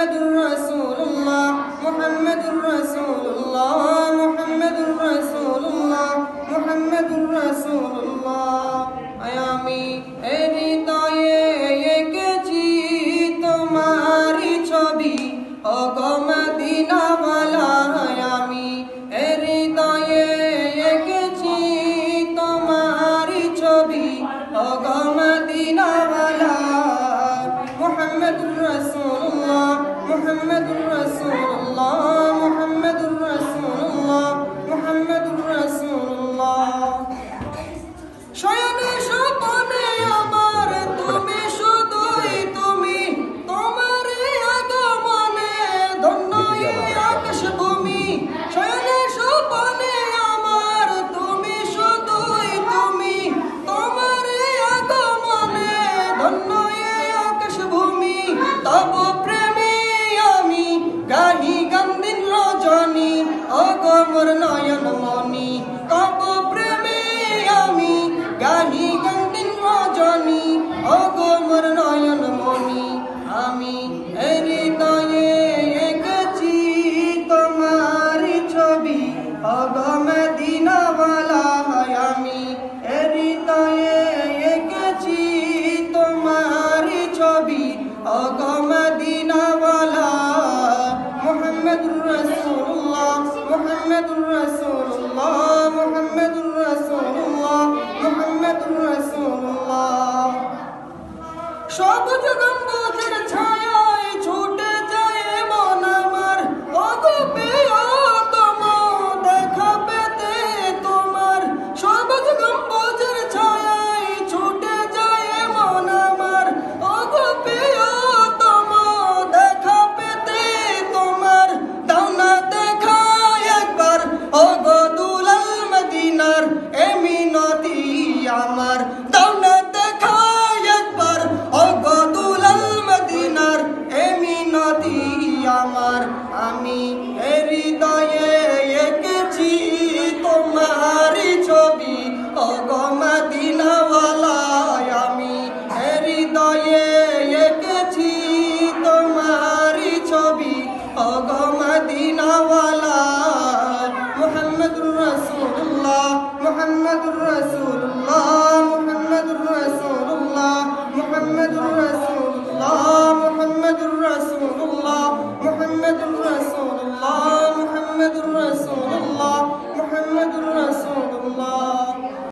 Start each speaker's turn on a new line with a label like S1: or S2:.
S1: মুহাম্মাদুর রাসূলুল্লাহ মুহাম্মাদুর রাসূলুল্লাহ মুহাম্মাদুর রাসূলুল্লাহ মুহাম্মাদুর রাসূলুল্লাহ আমি হৃদয়ে এঁকেছি তোমারি ছবি ওগো মদিনাওয়ালা আমি হৃদয়ে এঁকেছি তোমারি ছবি ওগো মদিনাওয়ালা মুহাম্মাদুর রাসূলুল্লাহ মুহাম্মাদুর রাসূলুল্লাহ মুহাম্মাদুর রাসূলুল্লাহ মুহাম্মাদুর রাসূলুল্লাহ শয়নে স্বপনে আমার তুমি শুধুই তুমি তোমারই আগমনে ধন্য এই আকাশ ভূমি শয়নে স্বপনে আমার তুমি শুধুই তুমি তোমারই আগমনে ধন্য এই আকাশ ভূমি তব প্রেমে আমি গাহি গান্দিন রজনী ওগো মোর নয়ন মনি তব প্রেমে আমি গাহি গান্দিন রজনী ওগো মোর নয়ন মনি আমি হৃদয়ে এঁকেছি তোমারি ছবি ওগো মদিনাওয়ালা আমি হৃদয়ে এঁকেছি তোমারি ছবি ওগো মদিনাওয়ালা মুহাম্মাদুর রাসূলুল্লাহ মুহাম্মাদুর রাসূলুল্লাহ মুহাম্মাদুর রাসূলুল্লাহ মুহাম্মাদুর রাসূলুল্লাহ সবুজ গম্বুজ